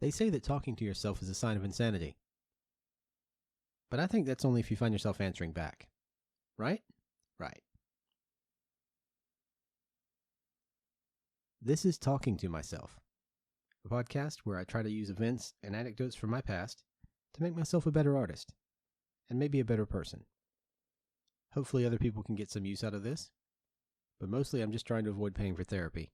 They say that talking to yourself is a sign of insanity. But I think that's only if you find yourself answering back. Right? Right. This is Talking to Myself, a podcast where I try to use events and anecdotes from my past to make myself a better artist, and maybe a better person. Hopefully other people can get some use out of this, but mostly I'm just trying to avoid paying for therapy.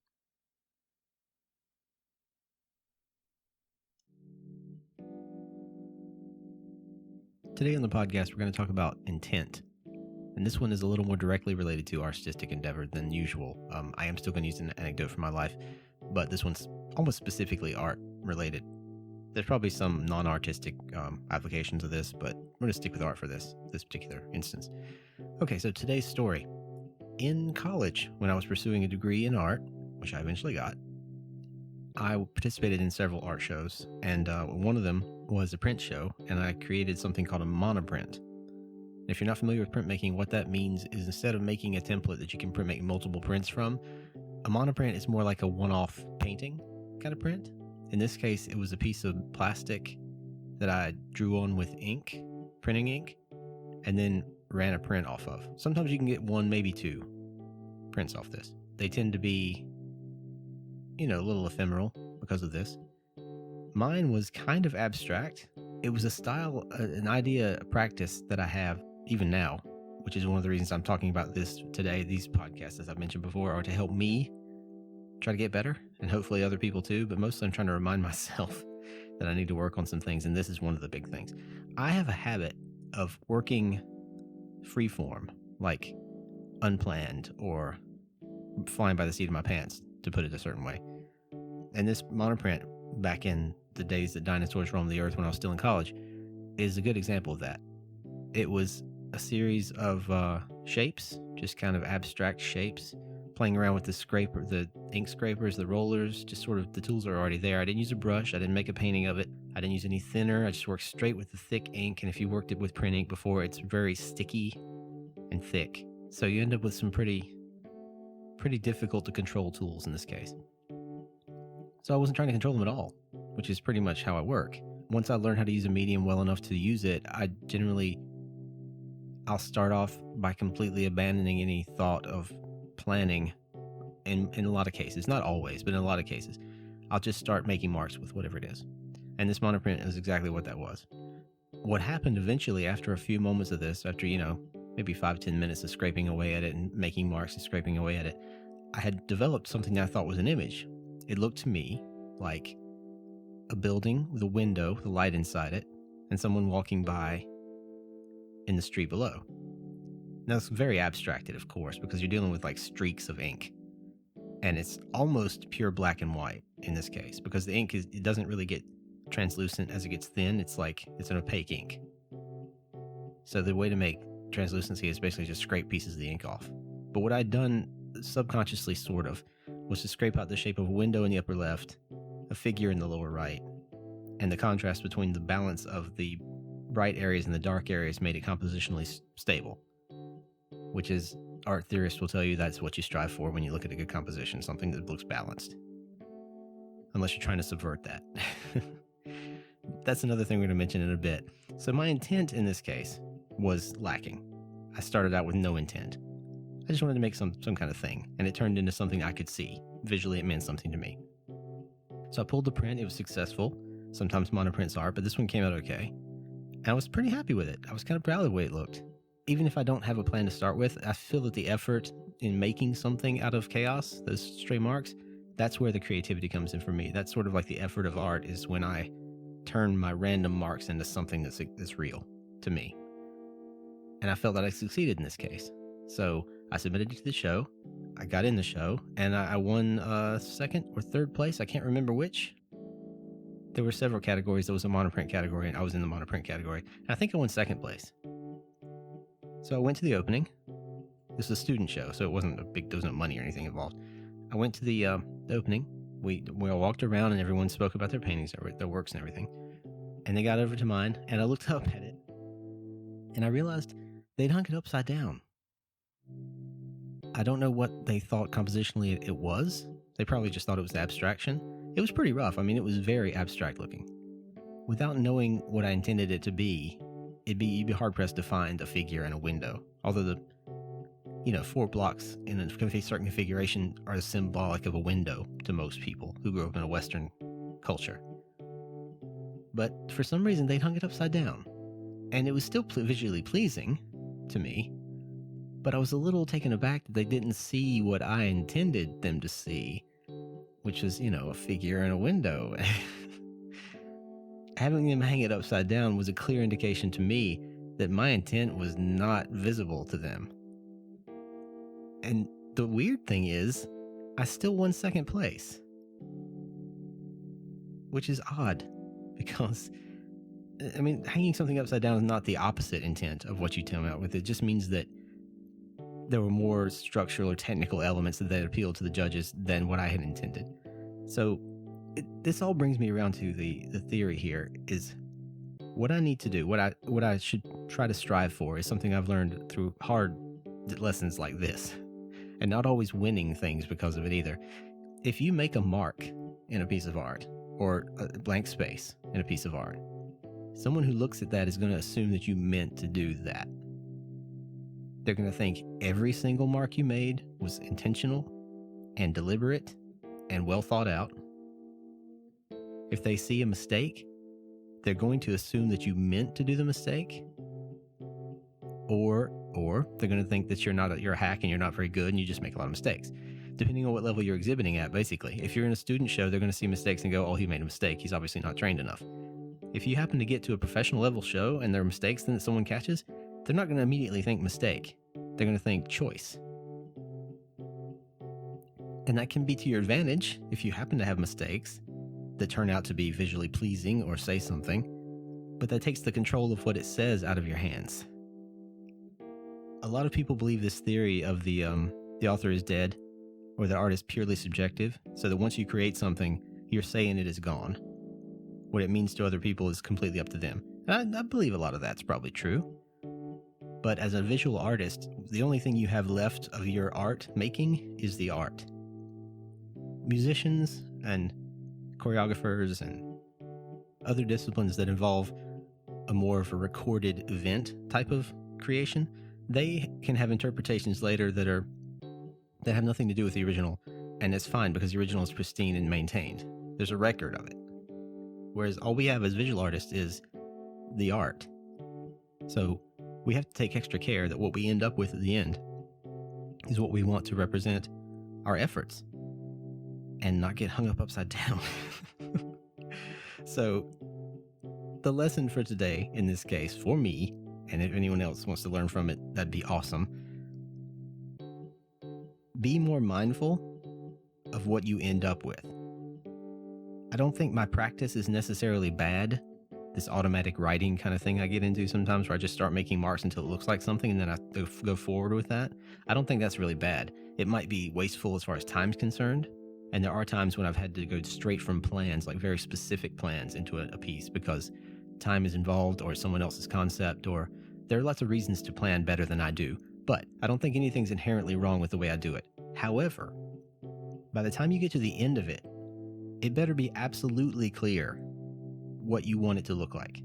Today on the podcast, we're going to talk about intent. And this one is a little more directly related to artistic endeavor than usual. I am still going to use an anecdote from my life, but this one's almost specifically art related. There's probably some non-artistic applications of this, but we're going to stick with art for this particular instance. Okay, so today's story. In college, when I was pursuing a degree in art, which I eventually got, I participated in several art shows, and one of them was a print show, and I created something called a monoprint. If you're not familiar with printmaking, what that means is instead of making a template that you can make multiple prints from, a monoprint is more like a one-off painting kind of print. In this case, it was a piece of plastic that I drew on with ink, printing ink, and then ran a print off of. Sometimes you can get one, maybe two prints off this. They tend to be, a little ephemeral because of this. Mine was kind of abstract. It was a style, an idea, a practice that I have even now, which is one of the reasons I'm talking about this today. These podcasts, as I've mentioned before, are to help me try to get better, and hopefully other people too, but mostly I'm trying to remind myself that I need to work on some things, and this is one of the big things. I have a habit of working freeform, like unplanned or flying by the seat of my pants, to put it a certain way. And this monoprint, back in the days that dinosaurs roamed the earth when I was still in college, is a good example of that. It was a series of shapes, just kind of abstract shapes, playing around with the ink scrapers, the rollers, just sort of the tools are already there. I didn't use a brush. I didn't make a painting of it. I didn't use any thinner. I just worked straight with the thick ink. And if you worked it with print ink before, it's very sticky and thick. So you end up with some pretty difficult to control tools in this case. So I wasn't trying to control them at all, which is pretty much how I work. Once I learn how to use a medium well enough to use it, I'll start off by completely abandoning any thought of planning in a lot of cases. Not always, but in a lot of cases. I'll just start making marks with whatever it is. And this monoprint is exactly what that was. What happened eventually after a few moments of this, after, maybe 5-10 minutes of scraping away at it and making marks and scraping away at it, I had developed something that I thought was an image. It looked to me like a building with a window, with a light inside it, and someone walking by in the street below. Now, it's very abstracted, of course, because you're dealing with like streaks of ink. And it's almost pure black and white in this case, because the ink it doesn't really get translucent as it gets thin. It's an opaque ink. So the way to make translucency is basically just scrape pieces of the ink off. But what I'd done subconsciously, sort of, was to scrape out the shape of a window in the upper left, a figure in the lower right, and the contrast between the balance of the bright areas and the dark areas made it compositionally stable, which is, art theorists will tell you that's what you strive for when you look at a good composition, something that looks balanced. Unless you're trying to subvert that. That's another thing we're going to mention in a bit. So my intent in this case was lacking. I started out with no intent. I just wanted to make some kind of thing, and it turned into something I could see. Visually, it meant something to me. So I pulled the print. It was successful. Sometimes monoprints are, but this one came out okay. And I was pretty happy with it. I was kind of proud of the way it looked. Even if I don't have a plan to start with, I feel that the effort in making something out of chaos, those stray marks, that's where the creativity comes in for me. That's sort of like the effort of art, is when I turn my random marks into something that's real to me. And I felt that I succeeded in this case. So I submitted it to the show. I got in the show, and I won second or third place. I can't remember which. There were several categories. There was a monoprint category, and I was in the monoprint category. And I think I won second place. So I went to the opening. This was a student show, so it wasn't there wasn't money or anything involved. I went to the opening. We all walked around, and everyone spoke about their paintings, their works and everything. And they got over to mine, and I looked up at it, and I realized they'd hung it upside down. I don't know what they thought compositionally it was. They probably just thought it was abstraction. It was pretty rough. I mean, it was very abstract looking. Without knowing what I intended it to be, you'd be hard pressed to find a figure in a window. Although the 4 blocks in a certain configuration are symbolic of a window to most people who grew up in a Western culture. But for some reason, they'd hung it upside down. And it was still visually pleasing to me, but I was a little taken aback that they didn't see what I intended them to see, which was, a figure in a window. Having them hang it upside down was a clear indication to me that my intent was not visible to them. And the weird thing is, I still won second place. Which is odd, because, hanging something upside down is not the opposite intent of what you came out with. It just means that there were more structural or technical elements that appealed to the judges than what I had intended. So this all brings me around to the theory here is what I need to do, what I should try to strive for is something I've learned through hard lessons like this, and not always winning things because of it either. If you make a mark in a piece of art or a blank space in a piece of art, someone who looks at that is going to assume that you meant to do that. They're going to think every single mark you made was intentional and deliberate and well thought out. If they see a mistake, they're going to assume that you meant to do the mistake. Or they're going to think that you're a hack and you're not very good and you just make a lot of mistakes. Depending on what level you're exhibiting at, basically. If you're in a student show, they're going to see mistakes and go, oh, he made a mistake. He's obviously not trained enough. If you happen to get to a professional level show and there are mistakes that someone catches, they're not going to immediately think mistake. They're going to think choice. And that can be to your advantage if you happen to have mistakes that turn out to be visually pleasing or say something, but that takes the control of what it says out of your hands. A lot of people believe this theory of the author is dead or the art is purely subjective, so that once you create something, you're saying it is gone. What it means to other people is completely up to them. And I believe a lot of that's probably true. But as a visual artist, the only thing you have left of your art making is the art. Musicians and choreographers and other disciplines that involve a more of a recorded event type of creation, they can have interpretations later that have nothing to do with the original, and it's fine because the original is pristine and maintained. There's a record of it. Whereas all we have as visual artists is the art. So we have to take extra care that what we end up with at the end is what we want to represent our efforts and not get hung up upside down. So the lesson for today, in this case, for me, and if anyone else wants to learn from it, that'd be awesome. Be more mindful of what you end up with. I don't think my practice is necessarily bad. This automatic writing kind of thing I get into sometimes where I just start making marks until it looks like something and then I go forward with that. I don't think that's really bad. It might be wasteful as far as time's concerned. And there are times when I've had to go straight from plans, like very specific plans, into a piece because time is involved or someone else's concept, or there are lots of reasons to plan better than I do. But I don't think anything's inherently wrong with the way I do it. However, by the time you get to the end of it, it better be absolutely clear what you want it to look like.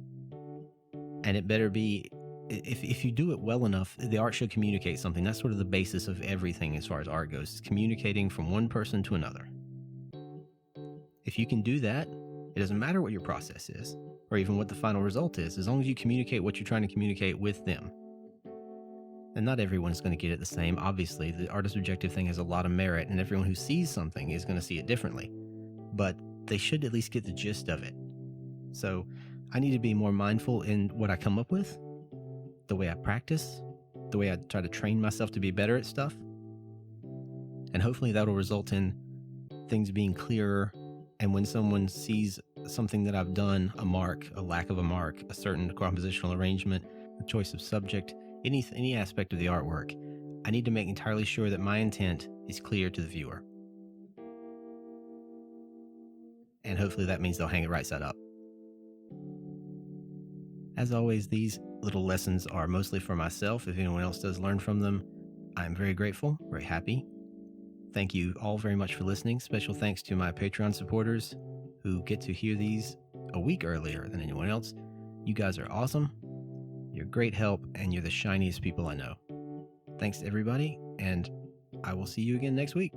And it better be, if you do it well enough, the art should communicate something. That's sort of the basis of everything as far as art goes, is communicating from one person to another. If you can do that, it doesn't matter what your process is, or even what the final result is, as long as you communicate what you're trying to communicate with them. And not everyone's going to get it the same. Obviously, the artist objective thing has a lot of merit, and everyone who sees something is going to see it differently. But they should at least get the gist of it. So I need to be more mindful in what I come up with, the way I practice, the way I try to train myself to be better at stuff. And hopefully that'll result in things being clearer. And when someone sees something that I've done, a mark, a lack of a mark, a certain compositional arrangement, a choice of subject, any aspect of the artwork, I need to make entirely sure that my intent is clear to the viewer. And hopefully that means they'll hang it right side up. As always, these little lessons are mostly for myself. If anyone else does learn from them, I'm very grateful, very happy. Thank you all very much for listening. Special thanks to my Patreon supporters who get to hear these a week earlier than anyone else. You guys are awesome. You're great help, and you're the shiniest people I know. Thanks, everybody, and I will see you again next week.